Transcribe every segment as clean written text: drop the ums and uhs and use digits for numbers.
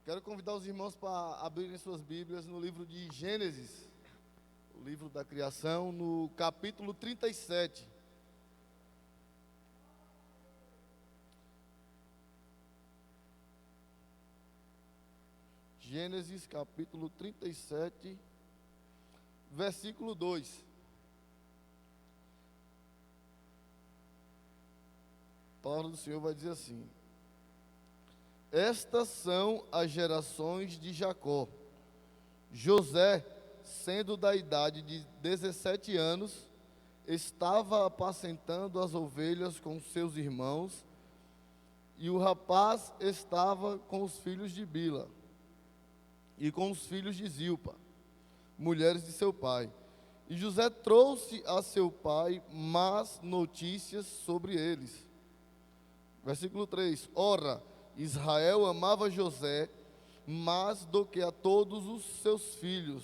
Quero convidar os irmãos para abrirem suas Bíblias no livro de Gênesis, o livro da criação, no capítulo 37. Gênesis capítulo 37, versículo 2. A palavra do Senhor vai dizer assim: estas são as gerações de Jacó. José, sendo da idade de 17 anos, estava apacentando as ovelhas com seus irmãos, e o rapaz estava com os filhos de Bila e com os filhos de Zilpa, mulheres de seu pai. E José trouxe a seu pai más notícias sobre eles. Versículo 3: ora, Israel amava José mais do que a todos os seus filhos,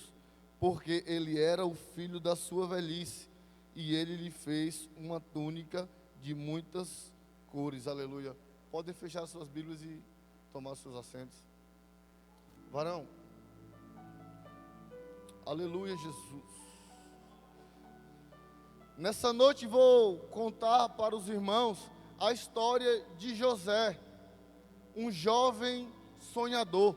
porque ele era o filho da sua velhice, e ele lhe fez uma túnica de muitas cores. Aleluia. Podem fechar suas Bíblias e tomar seus assentos. Varão. Aleluia, Jesus. Nessa noite vou contar para os irmãos a história de José, um jovem sonhador.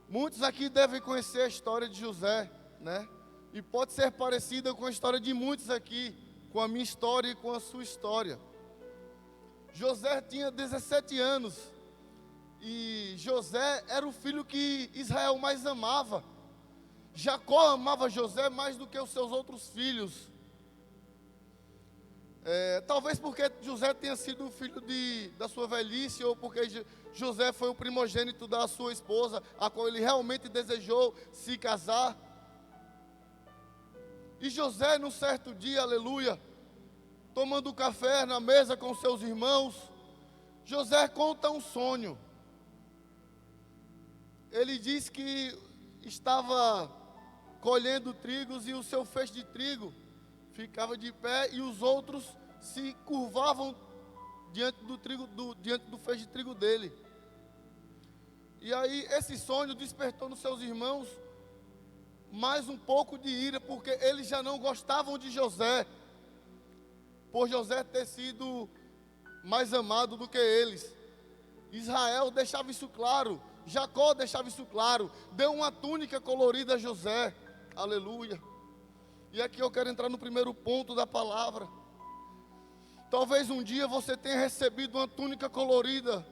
Muitos aqui devem conhecer a história de José, né? E pode ser parecida com a história de muitos aqui, com a minha história e com a sua história. José tinha 17 anos e José era o filho que Israel mais amava. Jacó amava José mais do que os seus outros filhos. Talvez porque José tenha sido o filho da sua velhice, ou porque José foi o primogênito da sua esposa, a qual ele realmente desejou se casar. E José, num certo dia, aleluia, tomando café na mesa com seus irmãos, José conta um sonho. Ele diz que estava colhendo trigos e o seu feixe de trigo ficava de pé e os outros se curvavam diante do feixe de trigo dele. E aí esse sonho despertou nos seus irmãos mais um pouco de ira, porque eles já não gostavam de José, por José ter sido mais amado do que eles. Israel deixava isso claro, Jacó deixava isso claro, deu uma túnica colorida a José, aleluia. E aqui eu quero entrar no primeiro ponto da palavra. Talvez um dia você tenha recebido uma túnica colorida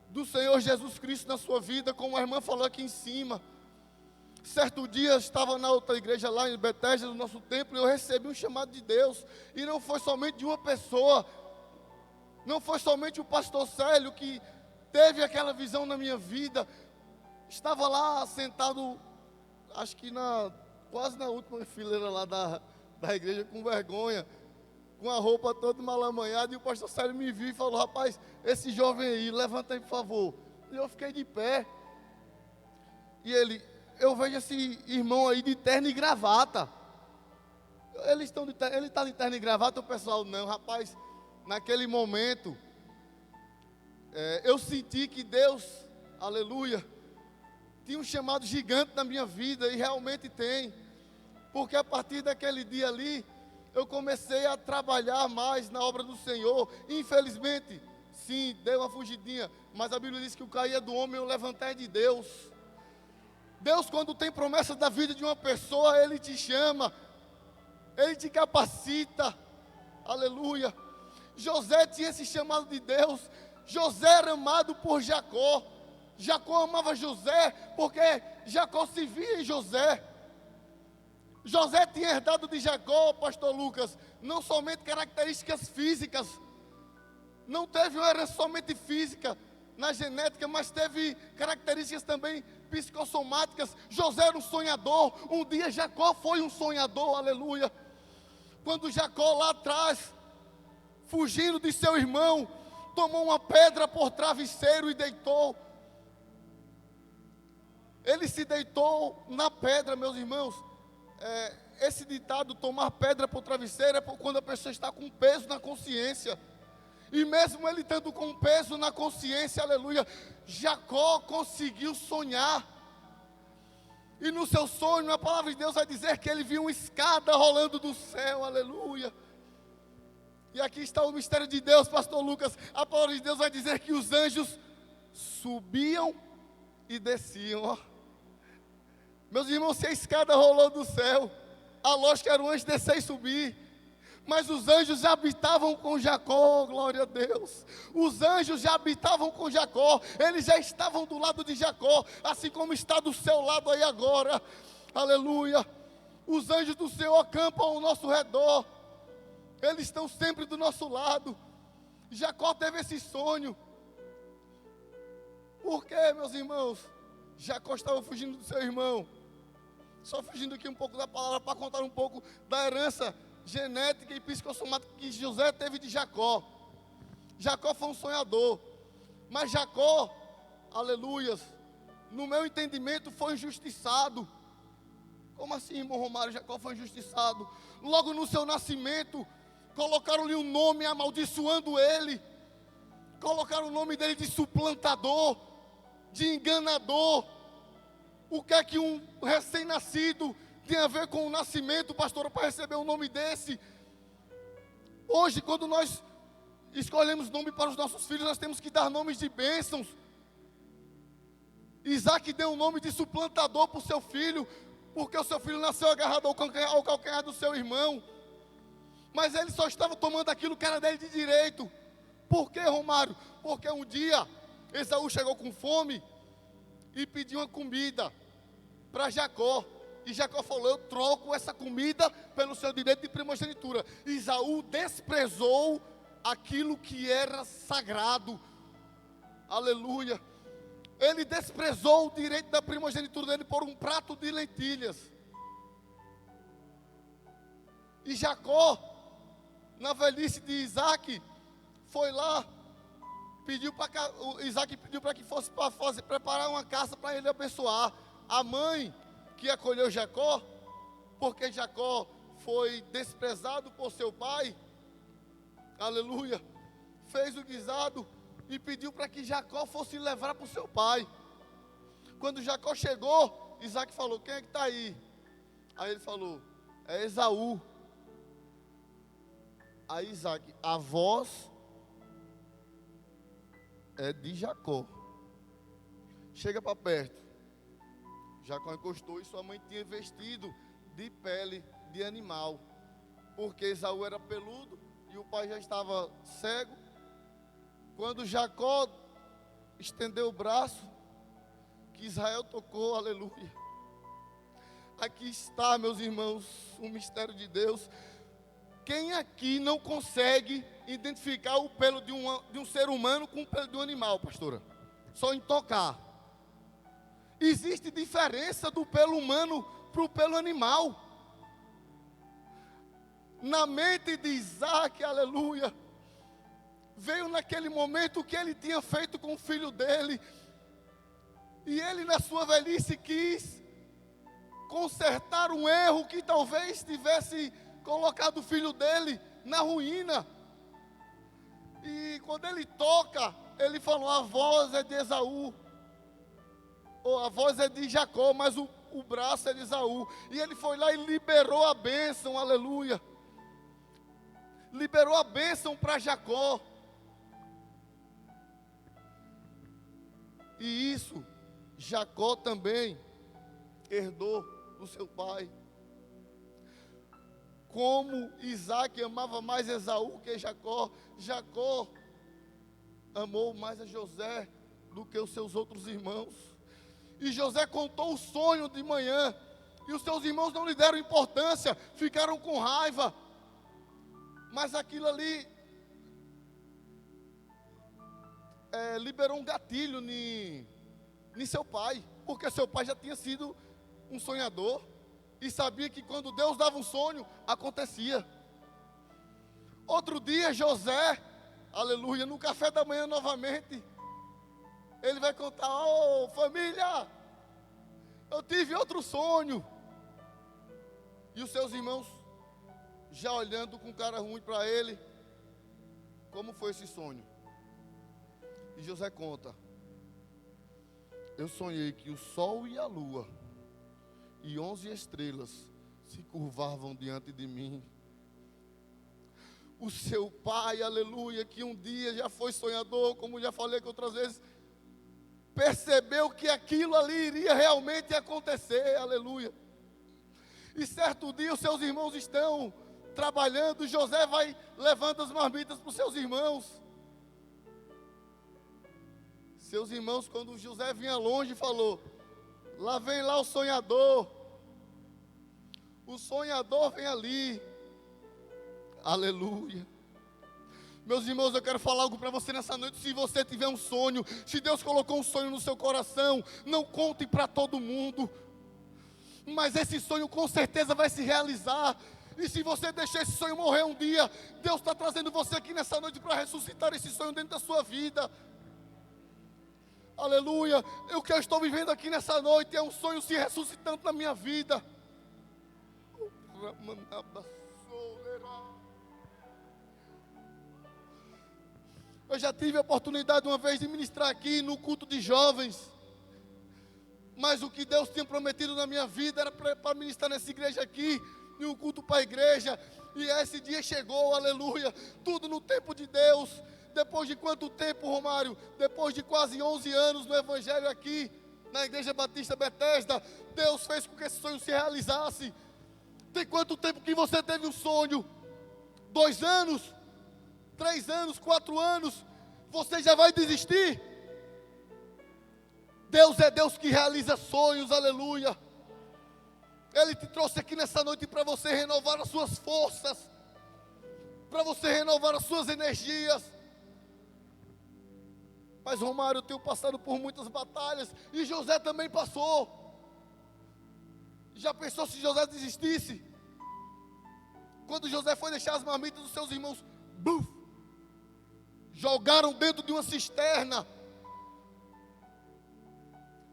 do Senhor Jesus Cristo na sua vida, como a irmã falou aqui em cima. Certo dia eu estava na outra igreja lá em Betesda, no nosso templo, e eu recebi um chamado de Deus. E não foi somente de uma pessoa, não foi somente o pastor Célio que teve aquela visão na minha vida. Estava lá sentado, acho que quase na última fileira lá da igreja, com vergonha, com a roupa toda malamanhada, e o pastor Célio me viu e falou: rapaz, esse jovem aí, levanta aí por favor. E eu fiquei de pé, e eu vejo esse irmão aí de terno e gravata. Ele está de terno e gravata, o pessoal não, rapaz. Naquele momento, eu senti que Deus, aleluia, tinha um chamado gigante na minha vida, e realmente tem. Porque a partir daquele dia ali, eu comecei a trabalhar mais na obra do Senhor. Infelizmente, sim, deu uma fugidinha, mas a Bíblia diz que o cair é do homem e o levantar é de Deus. Deus, quando tem promessa da vida de uma pessoa, Ele te chama, Ele te capacita, aleluia. José tinha esse chamado de Deus. José era amado por Jacó. Jacó amava José, porque Jacó se via em José. José tinha herdado de Jacó, pastor Lucas, não somente características físicas, não teve uma herança somente física na genética, mas teve características também psicossomáticas. José era um sonhador. Um dia Jacó foi um sonhador, aleluia. Quando Jacó lá atrás, fugindo de seu irmão, tomou uma pedra por travesseiro e deitou. Ele se deitou na pedra, meus irmãos. Esse ditado, tomar pedra por travesseiro, é quando a pessoa está com peso na consciência. E mesmo ele estando com peso na consciência, aleluia, Jacó conseguiu sonhar. E no seu sonho, a palavra de Deus vai dizer que ele viu uma escada rolando do céu, aleluia. E aqui está o mistério de Deus, pastor Lucas. A palavra de Deus vai dizer que os anjos subiam e desciam, ó. Meus irmãos, se a escada rolou do céu, a lógica era o anjo descer e subir. Mas os anjos já habitavam com Jacó, glória a Deus. Os anjos já habitavam com Jacó, eles já estavam do lado de Jacó, assim como está do seu lado aí agora, aleluia. Os anjos do Senhor acampam ao nosso redor, eles estão sempre do nosso lado. Jacó teve esse sonho. Por quê, meus irmãos? Jacó estava fugindo do seu irmão. Só fugindo aqui um pouco da palavra para contar um pouco da herança genética e psicossomática que José teve de Jacó. Jacó foi um sonhador, mas Jacó, aleluias, no meu entendimento foi injustiçado. Como assim, irmão Romário? Jacó foi injustiçado. Logo no seu nascimento, colocaram-lhe um nome amaldiçoando ele. Colocaram o nome dele de suplantador, de enganador. O que é que um recém-nascido tem a ver com o nascimento, pastor, para receber um nome desse? Hoje, quando nós escolhemos nome para os nossos filhos, nós temos que dar nomes de bênçãos. Isaac deu um nome de suplantador para o seu filho, porque o seu filho nasceu agarrado ao calcanhar do seu irmão. Mas ele só estava tomando aquilo que era dele de direito. Por quê, Romário? Porque um dia Esaú chegou com fome e pediu uma comida para Jacó. E Jacó falou: eu troco essa comida pelo seu direito de primogenitura. Esaú desprezou aquilo que era sagrado. Aleluia. Ele desprezou o direito da primogenitura dele por um prato de lentilhas. E Jacó, na velhice de Isaac, foi lá, Isaac pediu para que fosse para preparar uma caça para ele abençoar. A mãe que acolheu Jacó, porque Jacó foi desprezado por seu pai, aleluia, fez o guisado e pediu para que Jacó fosse levar para o seu pai. Quando Jacó chegou, Isaac falou: quem é que está aí? Aí ele falou: é Esaú. Aí Isaac: a voz é de Jacó, chega para perto. Jacó encostou e sua mãe tinha vestido de pele de animal, porque Esaú era peludo e o pai já estava cego. Quando Jacó estendeu o braço, que Israel tocou, aleluia. Aqui está, meus irmãos, o mistério de Deus. Quem aqui não consegue identificar o pelo de um ser humano com o pelo de um animal, pastora? Só em tocar. Existe diferença do pelo humano para o pelo animal. Na mente de Isaac, aleluia, veio naquele momento o que ele tinha feito com o filho dele. E ele, na sua velhice, quis consertar um erro que talvez tivesse colocado o filho dele na ruína. E quando ele toca, ele falou: a voz é de Esaú, ou a voz é de Jacó, mas o braço é de Esaú. E ele foi lá e liberou a bênção, aleluia. Liberou a bênção para Jacó. E isso, Jacó também herdou do seu pai. Como Isaac amava mais Esaú que Jacó, Jacó amou mais a José do que os seus outros irmãos. E José contou o sonho de manhã, e os seus irmãos não lhe deram importância, ficaram com raiva. Mas aquilo ali liberou um gatilho em seu pai, porque seu pai já tinha sido um sonhador e sabia que quando Deus dava um sonho, acontecia. Outro dia, José, aleluia, no café da manhã novamente, ele vai contar: ô família, eu tive outro sonho. E os seus irmãos, já olhando com cara ruim para ele, como foi esse sonho? E José conta: eu sonhei que o sol e a lua e 11 estrelas se curvavam diante de mim. O seu pai, aleluia, que um dia já foi sonhador, como já falei que outras vezes, percebeu que aquilo ali iria realmente acontecer, aleluia. E certo dia os seus irmãos estão trabalhando, José vai levando as marmitas para os seus irmãos. Seus irmãos, quando José vinha longe, falou: lá vem lá o sonhador vem ali, aleluia. Meus irmãos, eu quero falar algo para você nessa noite. Se você tiver um sonho, se Deus colocou um sonho no seu coração, não conte para todo mundo, mas esse sonho com certeza vai se realizar. E se você deixar esse sonho morrer um dia, Deus está trazendo você aqui nessa noite para ressuscitar esse sonho dentro da sua vida. Aleluia. O que eu estou vivendo aqui nessa noite é um sonho se ressuscitando na minha vida. Eu já tive a oportunidade uma vez de ministrar aqui no culto de jovens, mas o que Deus tinha prometido na minha vida era para ministrar nessa igreja aqui, em um culto para a igreja, e esse dia chegou, aleluia, tudo no tempo de Deus. Depois de quanto tempo, Romário? Depois de quase 11 anos no evangelho aqui, na Igreja Batista Betesda, Deus fez com que esse sonho se realizasse. Tem quanto tempo que você teve um sonho? 2 anos? 3 anos? 4 anos? Você já vai desistir? Deus é Deus que realiza sonhos, aleluia. Ele te trouxe aqui nessa noite para você renovar as suas forças, para você renovar as suas energias. Mas Romário, eu tenho passado por muitas batalhas, e José também passou. Já pensou se José desistisse? Quando José foi deixar as marmitas dos seus irmãos, buf, jogaram dentro de uma cisterna.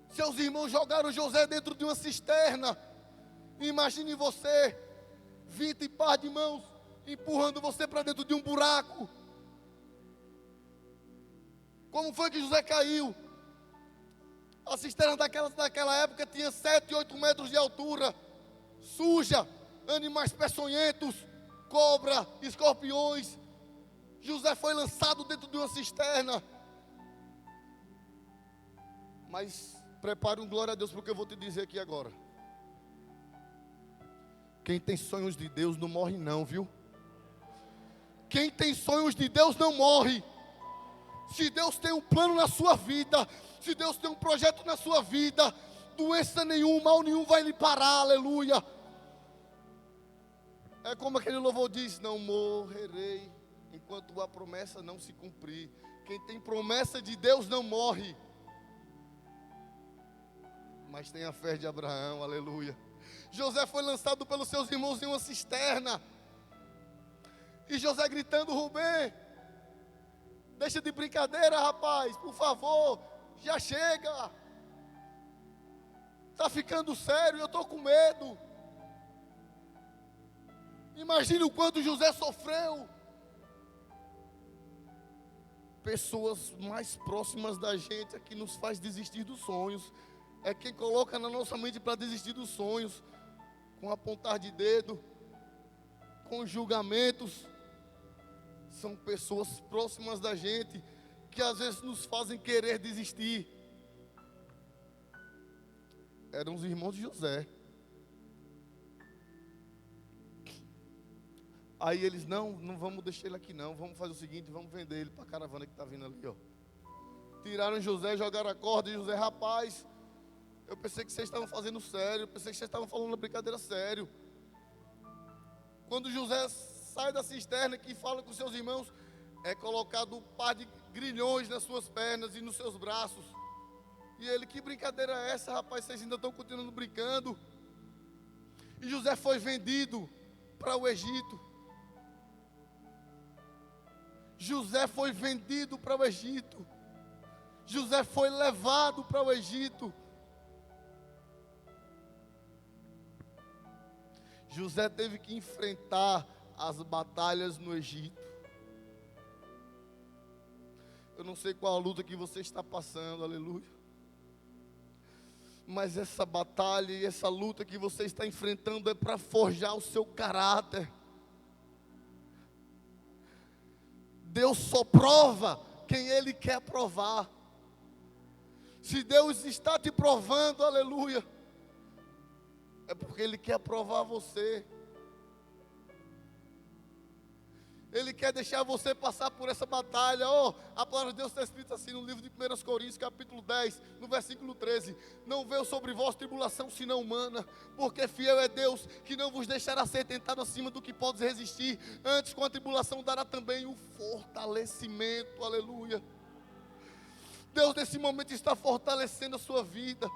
Seus irmãos jogaram José dentro de uma cisterna. Imagine você, 20 par de mãos, empurrando você para dentro de um buraco. Como foi que José caiu? A cisterna daquela época tinha 7, 8 metros de altura, suja, animais peçonhentos, cobra, escorpiões. José foi lançado dentro de uma cisterna. Mas prepare um glória a Deus para o que eu vou te dizer aqui agora. Quem tem sonhos de Deus não morre não, viu? Quem tem sonhos de Deus não morre. Se Deus tem um plano na sua vida, se Deus tem um projeto na sua vida, doença nenhuma, mal nenhum vai lhe parar, aleluia. É como aquele louvor diz: não morrerei enquanto a promessa não se cumprir. Quem tem promessa de Deus não morre. Mas tem a fé de Abraão, aleluia. José foi lançado pelos seus irmãos em uma cisterna. E José gritando: Rubem, deixa de brincadeira, rapaz, por favor, já chega. Está ficando sério, eu estou com medo. Imagine o quanto José sofreu. Pessoas mais próximas da gente é que nos faz desistir dos sonhos. É quem coloca na nossa mente para desistir dos sonhos, com apontar de dedo, com julgamentos. São pessoas próximas da gente que às vezes nos fazem querer desistir. Eram os irmãos de José. Aí eles: não vamos deixar ele aqui não, vamos fazer o seguinte, vamos vender ele para a caravana que está vindo ali, ó. Tiraram José, jogaram a corda, e José: rapaz, eu pensei que vocês estavam fazendo sério, eu pensei que vocês estavam falando uma brincadeira sério. Quando José sai da cisterna, que fala com seus irmãos, é colocado um par de grilhões nas suas pernas e nos seus braços. E ele: que brincadeira é essa, rapaz? Vocês ainda estão continuando brincando? E José foi vendido para o Egito. José foi vendido para o Egito. José foi levado para o Egito. José teve que enfrentar as batalhas no Egito. Eu não sei qual a luta que você está passando, aleluia. Mas essa batalha e essa luta que você está enfrentando é para forjar o seu caráter. Deus só prova quem Ele quer provar. Se Deus está te provando, aleluia, é porque Ele quer provar você. Ele quer deixar você passar por essa batalha. A palavra de Deus está escrita assim no livro de 1 Coríntios, capítulo 10, no versículo 13. Não veio sobre vós tribulação senão humana, porque fiel é Deus, que não vos deixará ser tentado acima do que podes resistir. Antes com a tribulação dará também o fortalecimento, aleluia. Deus nesse momento está fortalecendo a sua vida.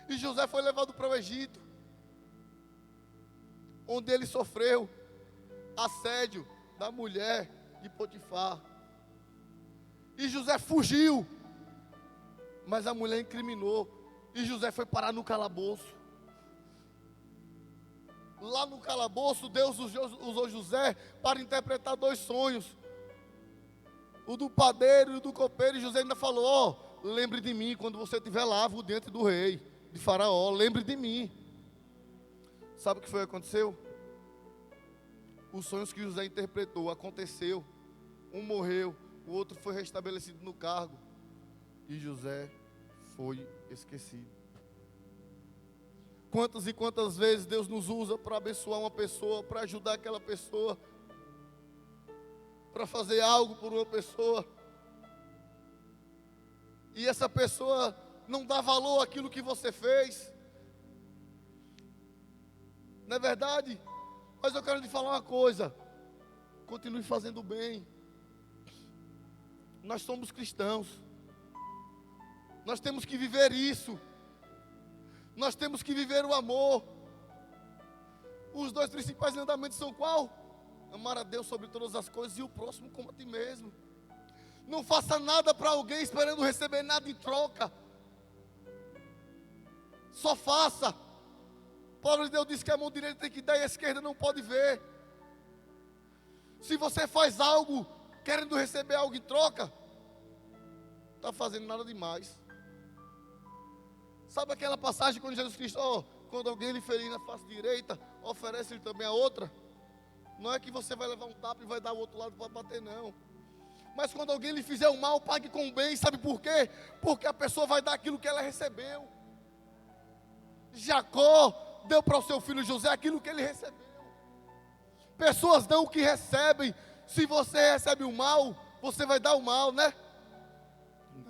E José foi levado para o Egito, onde ele sofreu assédio da mulher de Potifar. E José fugiu, mas a mulher incriminou, e José foi parar no calabouço. Lá no calabouço, Deus usou José para interpretar 2 sonhos, o do padeiro e o do copeiro. E José ainda falou: lembre de mim quando você estiver lá diante do rei, de Faraó, lembre de mim. Sabe o que foi que aconteceu? Os sonhos que José interpretou aconteceu. Um morreu, o outro foi restabelecido no cargo, e José foi esquecido. Quantas e quantas vezes Deus nos usa para abençoar uma pessoa, para ajudar aquela pessoa, para fazer algo por uma pessoa, e essa pessoa não dá valor àquilo que você fez. Não é verdade? Mas eu quero te falar uma coisa: continue fazendo bem. Nós somos cristãos, nós temos que viver isso, nós temos que viver o amor. Os 2 principais mandamentos são qual? Amar a Deus sobre todas as coisas e o próximo como a ti mesmo. Não faça nada para alguém esperando receber nada em troca. Só faça. A palavra de Deus diz que a mão direita tem que dar e a esquerda não pode ver. Se você faz algo querendo receber algo em troca, está fazendo nada demais. Sabe aquela passagem quando Jesus Cristo, quando alguém lhe ferir na face direita, oferece-lhe também a outra? Não é que você vai levar um tapa e vai dar o outro lado para bater, não. Mas quando alguém lhe fizer o mal, pague com o bem. Sabe por quê? Porque a pessoa vai dar aquilo que ela recebeu. Jacó deu para o seu filho José aquilo que ele recebeu. Pessoas dão o que recebem. Se você recebe o mal, você vai dar o mal, né?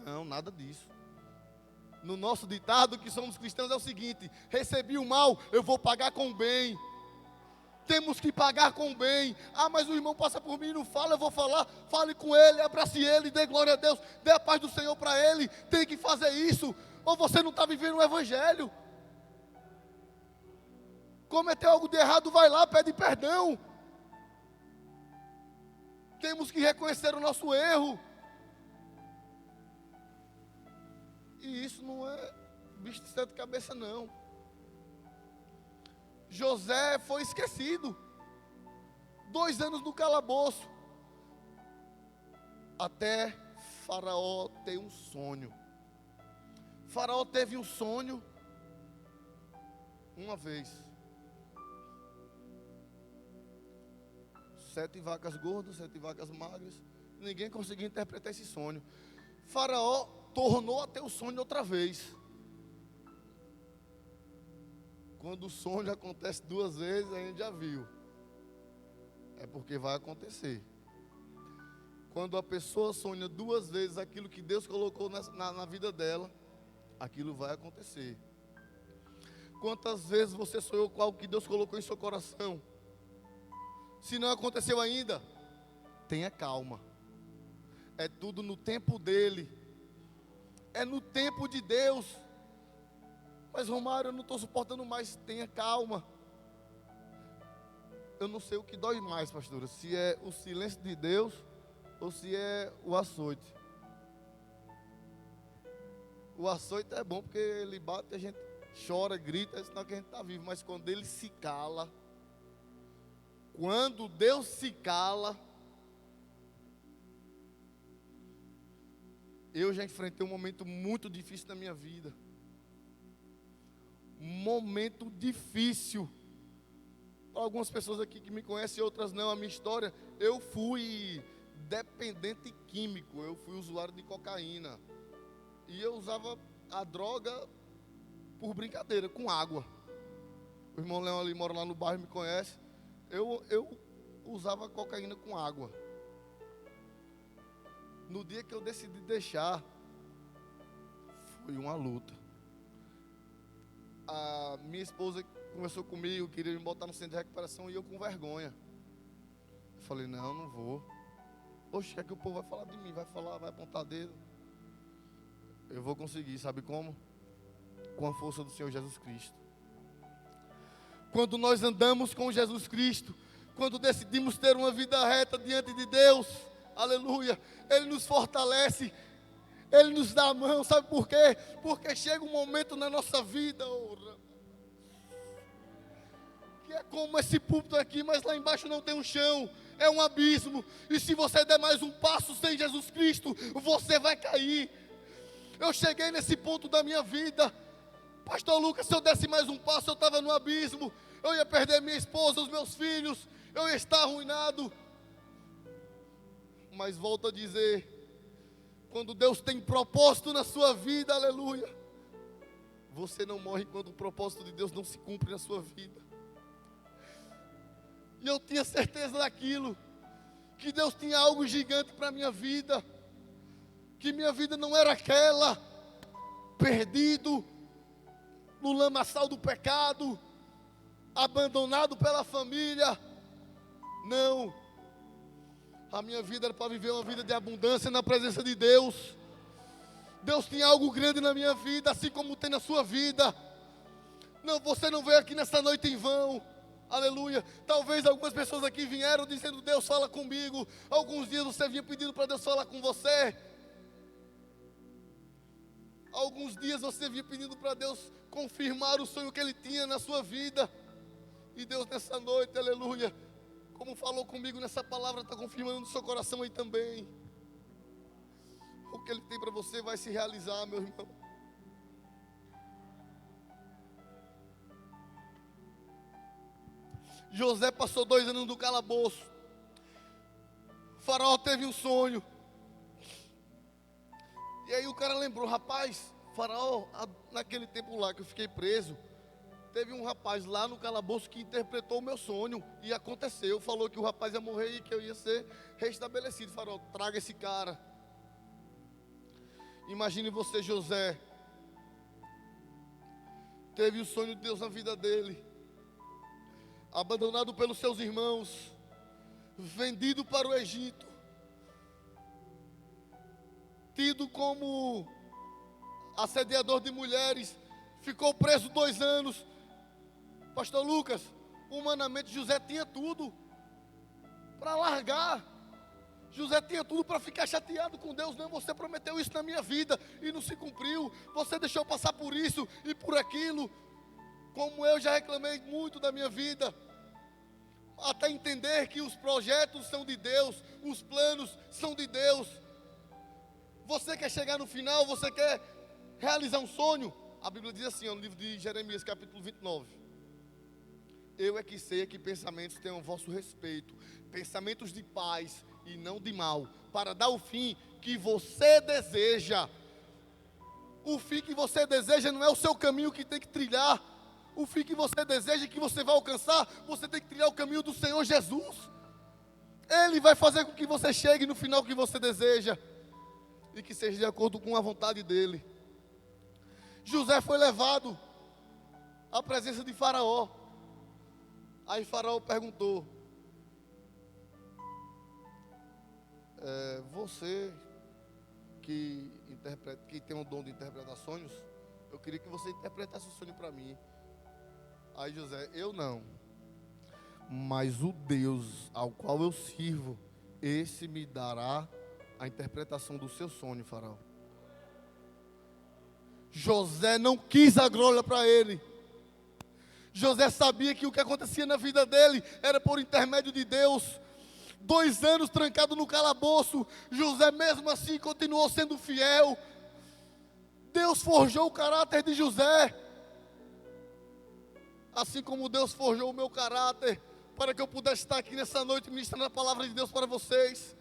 Não, nada disso. No nosso ditado, que somos cristãos, é o seguinte: recebi o mal, eu vou pagar com o bem. Temos que pagar com o bem. Mas o irmão passa por mim e não fala, eu vou falar. Fale com ele, abrace ele, dê glória a Deus, dê a paz do Senhor para ele. Tem que fazer isso, ou você não está vivendo o evangelho. Cometeu algo de errado, vai lá, pede perdão. Temos que reconhecer o nosso erro. E isso não é bicho de 7 cabeças, não. José foi esquecido. 2 anos no calabouço. Até Faraó ter um sonho. Faraó teve um sonho uma vez. 7 vacas gordas, 7 vacas magras. Ninguém conseguia interpretar esse sonho. Faraó tornou a ter o sonho outra vez. Quando o sonho acontece 2 vezes, a gente já viu. É porque vai acontecer. Quando a pessoa sonha 2 vezes aquilo que Deus colocou na vida dela, aquilo vai acontecer. Quantas vezes você sonhou com algo que Deus colocou em seu coração? Se não aconteceu ainda, tenha calma. É tudo no tempo dele. É no tempo de Deus. Mas Romário, eu não estou suportando mais. Tenha calma. Eu não sei o que dói mais, pastora. Se é o silêncio de Deus ou se é o açoite. O açoite é bom porque ele bate, a gente chora, grita, é sinal que a gente está vivo. Mas quando ele se cala, quando Deus se cala, Eu já enfrentei um momento muito difícil na minha vida. Momento difícil. Para algumas pessoas aqui que me conhecem, outras não, a minha história, eu fui dependente químico, eu fui usuário de cocaína. E eu usava a droga por brincadeira, com água. O irmão Leão ali mora lá no bairro, me conhece. Eu usava cocaína com água. No dia que eu decidi deixar, foi uma luta. A minha esposa conversou comigo, queria me botar no centro de recuperação e eu com vergonha. Eu falei, não vou. Poxa, o que é que o povo vai falar de mim? Vai falar, vai apontar dedo. Eu vou conseguir, sabe como? Com a força do Senhor Jesus Cristo. Quando nós andamos com Jesus Cristo, quando decidimos ter uma vida reta diante de Deus, aleluia, Ele nos fortalece, Ele nos dá a mão, sabe por quê? Porque chega um momento na nossa vida, que é como esse púlpito aqui, mas lá embaixo não tem um chão, é um abismo, e se você der mais um passo sem Jesus Cristo, você vai cair. Eu cheguei nesse ponto da minha vida, Pastor Lucas, se eu desse mais um passo, eu estava no abismo, eu ia perder minha esposa, os meus filhos, eu ia estar arruinado. Mas volto a dizer, quando Deus tem propósito na sua vida, aleluia, você não morre quando o propósito de Deus não se cumpre na sua vida. E eu tinha certeza daquilo, que Deus tinha algo gigante para a minha vida, que minha vida não era aquela, perdido, no lamaçal do pecado, abandonado pela família. Não, a minha vida era para viver uma vida de abundância na presença de Deus. Deus tinha algo grande na minha vida, assim como tem na sua vida. Não, você não veio aqui nessa noite em vão, aleluia. Talvez algumas pessoas aqui vieram dizendo, Deus fala comigo. Alguns dias você vinha pedindo para Deus falar com você. Alguns dias você vinha pedindo para Deus confirmar o sonho que Ele tinha na sua vida. E Deus nessa noite, aleluia, como falou comigo nessa palavra, está confirmando no seu coração aí também. O que Ele tem para você vai se realizar, meu irmão. José passou 2 anos no calabouço. Faraó teve um sonho. E aí o cara lembrou, rapaz, Faraó, naquele tempo lá que eu fiquei preso, teve um rapaz lá no calabouço que interpretou o meu sonho. E aconteceu, falou que o rapaz ia morrer e que eu ia ser restabelecido. Faraó, traga esse cara. Imagine você, José, teve o sonho de Deus na vida dele, abandonado pelos seus irmãos, vendido para o Egito, tido como assediador de mulheres, ficou preso 2 anos. Pastor Lucas, humanamente José tinha tudo para largar. José tinha tudo para ficar chateado com Deus. Não, você prometeu isso na minha vida e não se cumpriu. Você deixou passar por isso e por aquilo. Como eu já reclamei muito da minha vida. Até entender que os projetos são de Deus, os planos são de Deus. Você quer chegar no final, você quer realizar um sonho? A Bíblia diz assim, no livro de Jeremias, capítulo 29. Eu é que sei que pensamentos tenham vosso respeito, pensamentos de paz e não de mal, para dar o fim que você deseja. O fim que você deseja não é o seu caminho que tem que trilhar. O fim que você deseja e que você vai alcançar, você tem que trilhar o caminho do Senhor Jesus. Ele vai fazer com que você chegue no final que você deseja e que seja de acordo com a vontade dele. José foi levado à presença de Faraó. Aí Faraó perguntou, você que tem um dom de interpretar sonhos, eu queria que você interpretasse o sonho para mim. Aí José, eu não, mas o Deus ao qual eu sirvo, esse me dará a interpretação do seu sonho, Faraó. José não quis a glória para ele. José sabia que o que acontecia na vida dele era por intermédio de Deus. 2 anos trancado no calabouço, José mesmo assim continuou sendo fiel. Deus forjou o caráter de José, assim como Deus forjou o meu caráter, para que eu pudesse estar aqui nessa noite ministrando a palavra de Deus para vocês.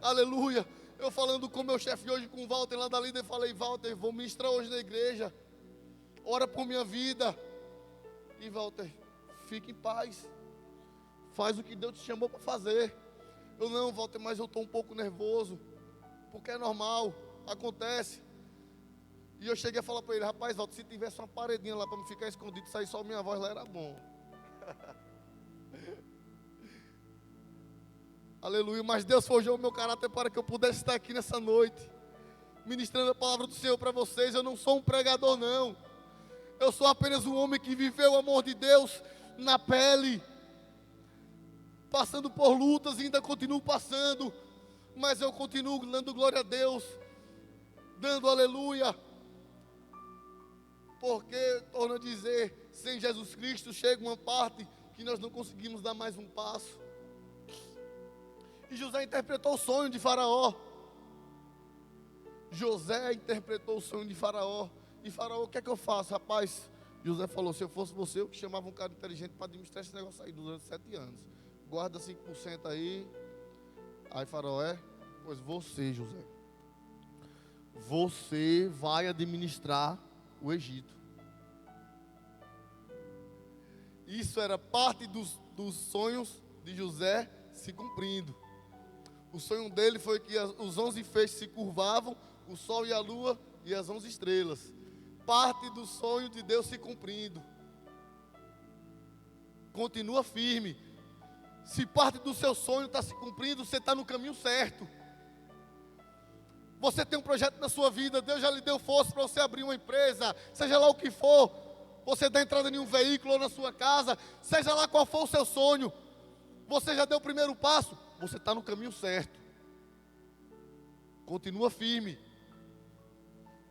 Aleluia. Eu falando com meu chefe hoje, com o Walter lá da líder, falei: Walter, vou ministrar hoje na igreja, ora por minha vida. E Walter, fique em paz, faz o que Deus te chamou para fazer. Eu: não, Walter, mas eu estou um pouco nervoso, porque é normal, acontece. E eu cheguei a falar para ele: rapaz, Walter, se tivesse uma paredinha lá para me ficar escondido, sair só minha voz lá, era bom. Aleluia. Mas Deus forjou o meu caráter para que eu pudesse estar aqui nessa noite, ministrando a palavra do Senhor para vocês. Eu não sou um pregador, não. Eu sou apenas um homem que viveu o amor de Deus na pele, passando por lutas, e ainda continuo passando, mas eu continuo dando glória a Deus, dando aleluia. Porque, torno a dizer, sem Jesus Cristo chega uma parte que nós não conseguimos dar mais um passo. E José interpretou o sonho de Faraó. José interpretou o sonho de Faraó. E Faraó: o que é que eu faço, rapaz? José falou: se eu fosse você, eu que chamava um cara inteligente para administrar esse negócio aí durante 7 anos. Guarda 5% aí. Aí Faraó: pois você, José, você vai administrar o Egito. Isso era parte dos sonhos de José se cumprindo. O sonho dele foi que os 11 feixes se curvavam, o sol e a lua e as 11 estrelas. Parte do sonho de Deus se cumprindo. Continua firme. Se parte do seu sonho está se cumprindo, você está no caminho certo. Você tem um projeto na sua vida, Deus já lhe deu força para você abrir uma empresa, seja lá o que for. Você dá entrada em um veículo ou na sua casa, seja lá qual for o seu sonho. Você já deu o primeiro passo, você está no caminho certo. Continua firme.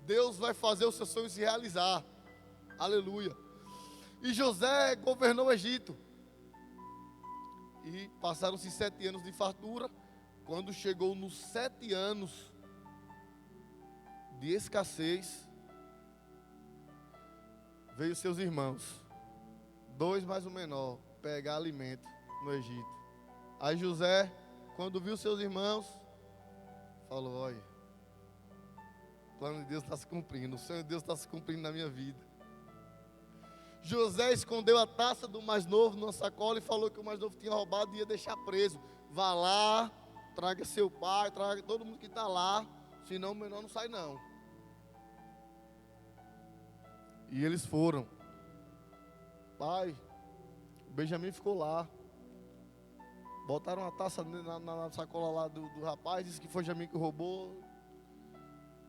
Deus vai fazer o seu sonho se realizar. Aleluia. E José governou o Egito. E passaram-se 7 anos de fartura. Quando chegou nos 7 anos de escassez, veio seus irmãos, 2 mais o menor, pegar alimento no Egito. Aí José, quando viu seus irmãos, falou: olha, o plano de Deus está se cumprindo, o sonho de Deus está se cumprindo na minha vida. José escondeu a taça do mais novo numa sacola e falou que o mais novo tinha roubado e ia deixar preso. Vá lá, traga seu pai, traga todo mundo que está lá, senão o menor não sai não. E eles foram. Pai, o Benjamim ficou lá. Botaram a taça na sacola lá do rapaz, disse que foi Benjamim que roubou.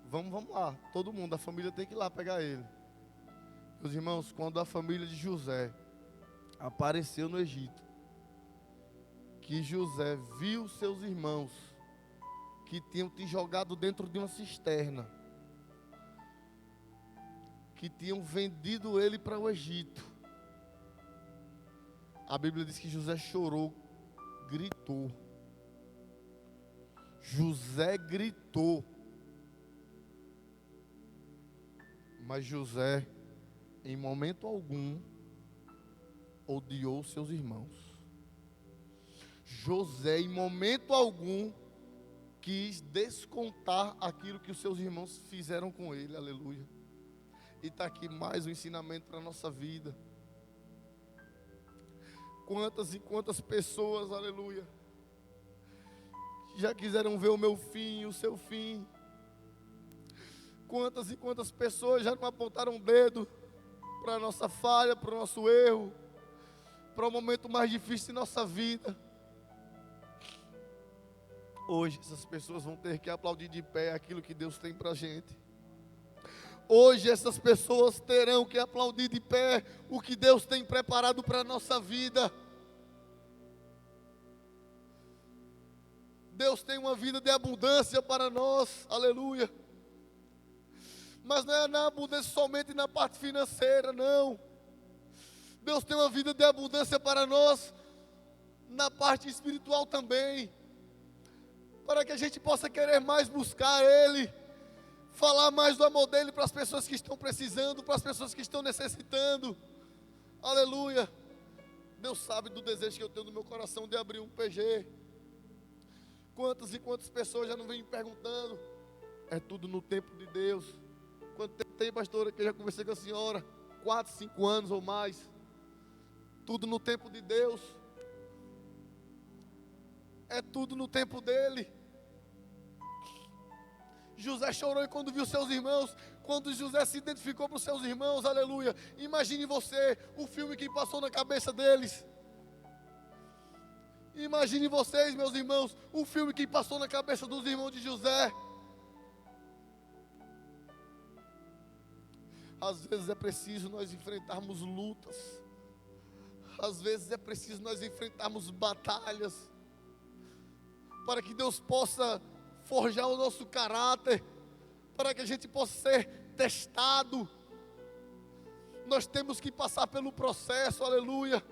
Vamos lá, todo mundo, a família tem que ir lá pegar ele. Meus irmãos, quando a família de José apareceu no Egito, que José viu seus irmãos que tinham te jogado dentro de uma cisterna, que tinham vendido ele para o Egito, a Bíblia diz que José chorou, gritou. José gritou. Mas José, em momento algum, odiou seus irmãos. José, em momento algum, quis descontar aquilo que os seus irmãos fizeram com ele. Aleluia. E está aqui mais um ensinamento para a nossa vida. Quantas e quantas pessoas, aleluia, já quiseram ver o meu fim, o seu fim. Quantas e quantas pessoas já não apontaram o dedo para a nossa falha, para o nosso erro, para o momento mais difícil de nossa vida. Hoje essas pessoas vão ter que aplaudir de pé aquilo que Deus tem para a gente. Hoje essas pessoas terão que aplaudir de pé o que Deus tem preparado para a nossa vida. Deus tem uma vida de abundância para nós, aleluia. Mas não é na abundância somente na parte financeira, não. Deus tem uma vida de abundância para nós na parte espiritual também, para que a gente possa querer mais buscar Ele, falar mais do amor dEle para as pessoas que estão precisando, para as pessoas que estão necessitando. Aleluia. Deus sabe do desejo que eu tenho no meu coração de abrir um PG. Quantas e quantas pessoas já não vêm me perguntando? É tudo no tempo de Deus. Quanto tempo tem, pastora, que eu já conversei com a senhora? 4, 5 anos ou mais. Tudo no tempo de Deus. É tudo no tempo dele. José chorou quando viu seus irmãos. Quando José se identificou para os seus irmãos, aleluia. Imagine você, o filme que passou na cabeça deles. Imagine vocês, meus irmãos, o filme que passou na cabeça dos irmãos de José. Às vezes é preciso nós enfrentarmos lutas. Às vezes é preciso nós enfrentarmos batalhas, para que Deus possa forjar o nosso caráter, para que a gente possa ser testado. Nós temos que passar pelo processo, aleluia.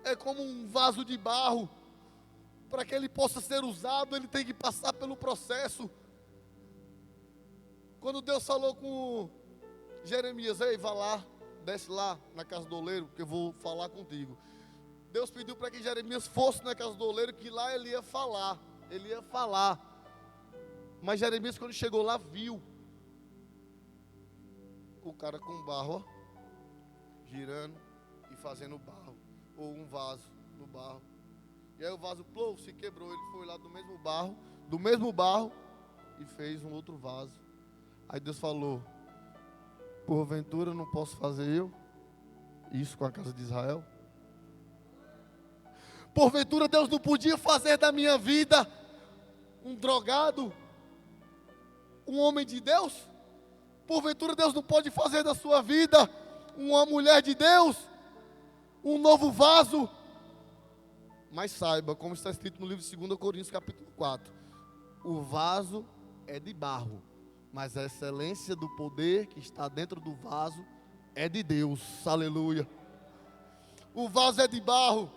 É como um vaso de barro, para que ele possa ser usado, ele tem que passar pelo processo. Quando Deus falou com Jeremias, ei, vá lá, desce lá na casa do oleiro, que eu vou falar contigo. Deus pediu para que Jeremias fosse na casa do oleiro, que lá ele ia falar. Mas Jeremias, quando chegou lá, viu o cara com barro, ó, girando e fazendo barro, ou um vaso no barro. E aí o vaso se quebrou. Ele foi lá do mesmo barro, e fez um outro vaso. Aí Deus falou: porventura não posso fazer eu isso com a casa de Israel? Porventura Deus não podia fazer da minha vida um drogado, um homem de Deus? Porventura Deus não pode fazer da sua vida uma mulher de Deus, um novo vaso? Mas saiba, como está escrito no livro de 2 Coríntios capítulo 4, o vaso é de barro, mas a excelência do poder que está dentro do vaso é de Deus. Aleluia. O vaso é de barro.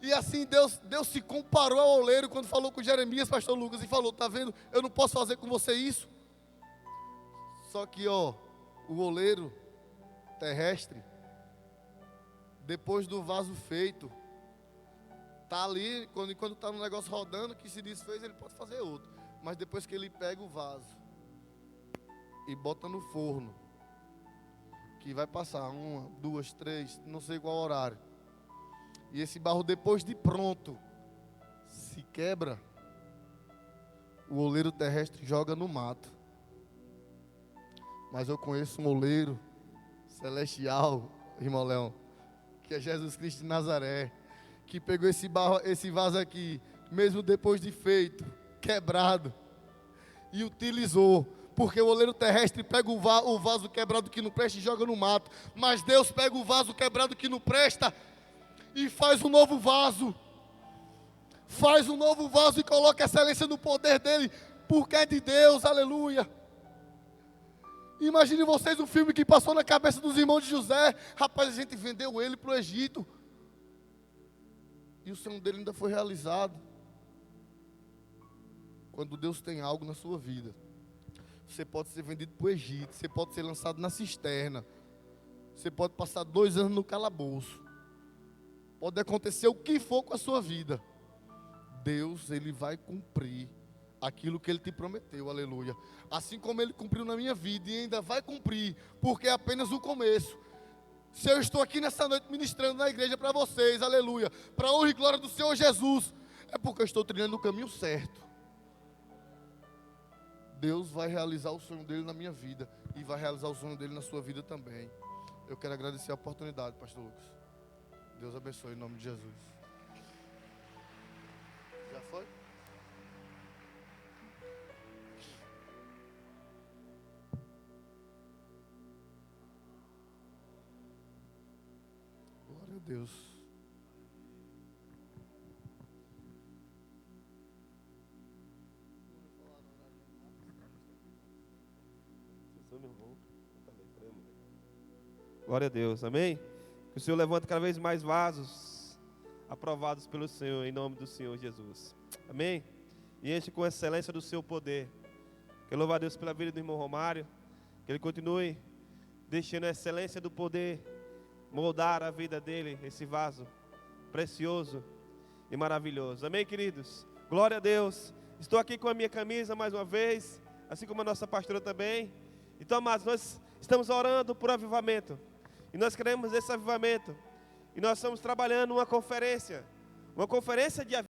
E assim Deus se comparou ao oleiro quando falou com Jeremias, pastor Lucas, e falou: tá vendo, eu não posso fazer com você isso. Só que o oleiro terrestre, depois do vaso feito, tá ali, quando está no negócio rodando, que se desfez, ele pode fazer outro. Mas depois que ele pega o vaso e bota no forno, que vai passar 1, 2, 3, não sei qual horário, e esse barro, depois de pronto, se quebra, o oleiro terrestre joga no mato. Mas eu conheço um oleiro celestial, irmão Leão, que é Jesus Cristo de Nazaré, que pegou esse vaso aqui, mesmo depois de feito, quebrado, e utilizou. Porque o oleiro terrestre pega o vaso quebrado que não presta e joga no mato. Mas Deus pega o vaso quebrado que não presta e faz um novo vaso. Faz um novo vaso e coloca excelência no poder dele, porque é de Deus, aleluia. Imagine vocês um filme que passou na cabeça dos irmãos de José. Rapaz, a gente vendeu ele para o Egito, e o sonho dele ainda foi realizado. Quando Deus tem algo na sua vida, você pode ser vendido para o Egito, você pode ser lançado na cisterna, você pode passar 2 anos no calabouço, pode acontecer o que for com a sua vida. Deus, Ele vai cumprir aquilo que Ele te prometeu, aleluia. Assim como Ele cumpriu na minha vida e ainda vai cumprir, porque é apenas o começo. Se eu estou aqui nessa noite ministrando na igreja para vocês, aleluia, para a honra e glória do Senhor Jesus, é porque eu estou trilhando o caminho certo. Deus vai realizar o sonho dele na minha vida e vai realizar o sonho dele na sua vida também. Eu quero agradecer a oportunidade, pastor Lucas. Deus abençoe em nome de Jesus. Já foi? Glória a Deus. Glória a Deus, amém? Que o Senhor levante cada vez mais vasos aprovados pelo Senhor, em nome do Senhor Jesus. Amém? E enche com excelência do seu poder. Quero louvar a Deus pela vida do irmão Romário. Que ele continue deixando a excelência do poder moldar a vida dele, esse vaso precioso e maravilhoso. Amém, queridos? Glória a Deus. Estou aqui com a minha camisa mais uma vez, assim como a nossa pastora também. Então, amados, nós estamos orando por avivamento. E nós queremos esse avivamento. E nós estamos trabalhando uma conferência de avivamento.